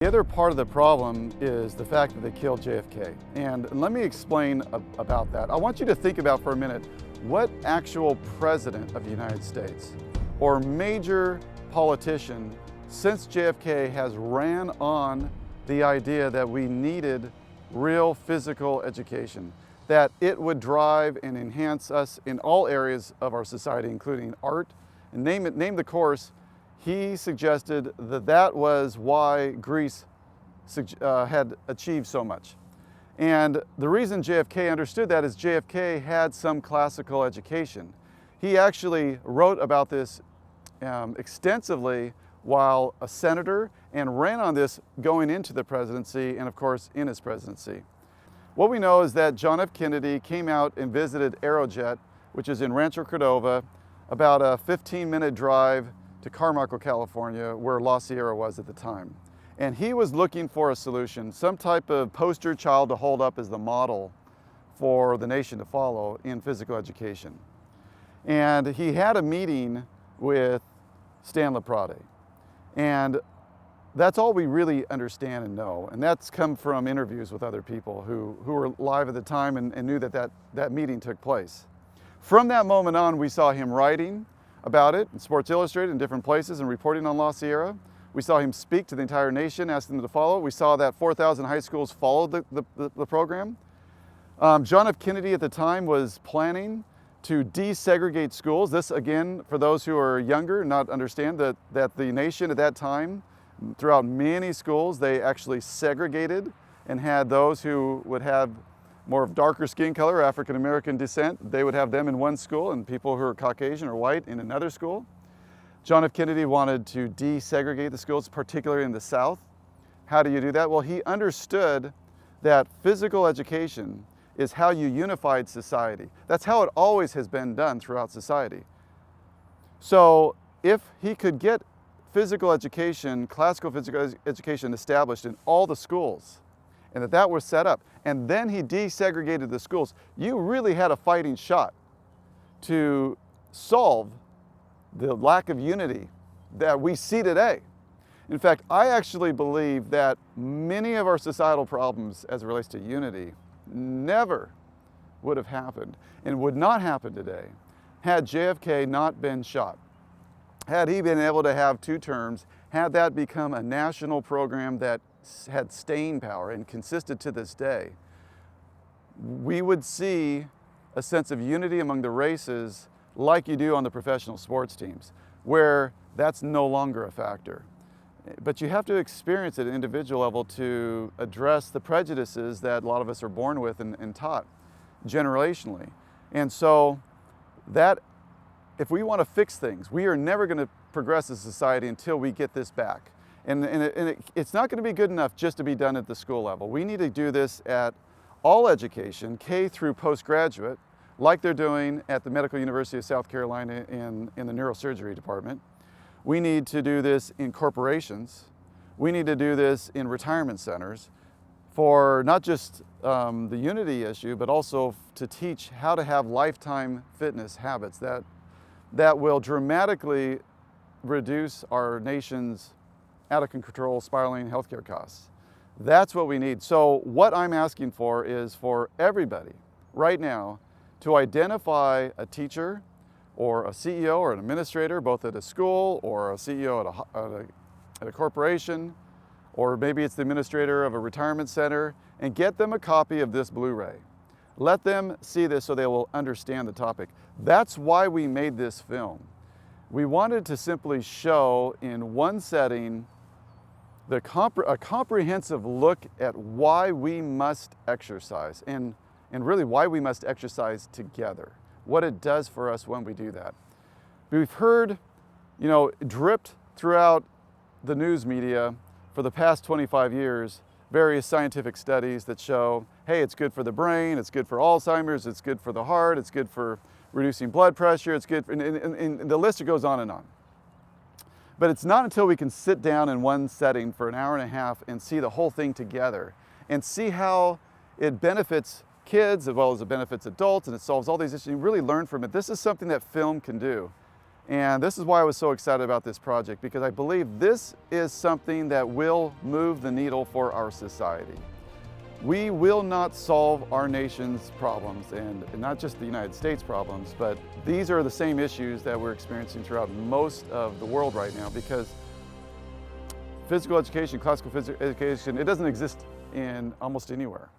The other part of the problem is the fact that they killed JFK. And let me explain about that. I want you to think about for a minute what actual president of the United States or major politician since JFK has ran on the idea that we needed real physical education, that it would drive and enhance us in all areas of our society, including art, and name the course. He suggested that that was why Greece had achieved so much. And the reason JFK understood that is JFK had some classical education. He actually wrote about this extensively while a senator and ran on this going into the presidency and of course in his presidency. What we know is that John F. Kennedy came out and visited Aerojet, which is in Rancho Cordova, about a 15-minute drive to Carmichael, California, where La Sierra was at the time. And he was looking for a solution, some type of poster child to hold up as the model for the nation to follow in physical education. And he had a meeting with Stan Laprade. And that's all we really understand and know. And that's come from interviews with other people who were live at the time and knew that meeting took place. From that moment on, we saw him writing about it in Sports Illustrated in different places and reporting on La Sierra. We saw him speak to the entire nation, asking them to follow. We saw that 4,000 high schools followed the program. John F. Kennedy at the time was planning to desegregate schools. This, again, for those who are younger, not understand that the nation at that time, throughout many schools, they actually segregated and had those who would have more of darker skin color, African American descent, they would have them in one school, and people who are Caucasian or white in another school. John F. Kennedy wanted to desegregate the schools, particularly in the South. How do you do that? Well, he understood that physical education is how you unified society. That's how it always has been done throughout society. So if he could get physical education, classical physical education established in all the schools, and that was set up, and then he desegregated the schools, you really had a fighting shot to solve the lack of unity that we see today. In fact, I actually believe that many of our societal problems as it relates to unity never would have happened and would not happen today had JFK not been shot. Had he been able to have 2 terms, had that become a national program that had staying power and consisted to this day, we would see a sense of unity among the races like you do on the professional sports teams, where that's no longer a factor. But you have to experience it at an individual level to address the prejudices that a lot of us are born with and taught generationally. And so that, if we want to fix things, we are never going to progress as a society until we get this back. And it's not going to be good enough just to be done at the school level. We need to do this at all education, K through postgraduate, like they're doing at the Medical University of South Carolina in the neurosurgery department. We need to do this in corporations. We need to do this in retirement centers for not just the unity issue, but also to teach how to have lifetime fitness habits that will dramatically reduce our nation's out of control spiraling healthcare costs. That's what we need. So what I'm asking for is for everybody right now to identify a teacher or a CEO or an administrator, both at a school or a CEO at a corporation, or maybe it's the administrator of a retirement center, and get them a copy of this Blu-ray. Let them see this so they will understand the topic. That's why we made this film. We wanted to simply show in one setting a comprehensive look at why we must exercise and really why we must exercise together, what it does for us when we do that. We've heard, dripped throughout the news media for the past 25 years, various scientific studies that show, hey, it's good for the brain, it's good for Alzheimer's, it's good for the heart, it's good for reducing blood pressure, it's good, and the list goes on and on. But it's not until we can sit down in one setting for an hour and a half and see the whole thing together and see how it benefits kids as well as it benefits adults and it solves all these issues. You really learn from it. This is something that film can do. And this is why I was so excited about this project, because I believe this is something that will move the needle for our society. We will not solve our nation's problems, and not just the United States problems, but these are the same issues that we're experiencing throughout most of the world right now, because physical education, classical physical education, it doesn't exist in almost anywhere.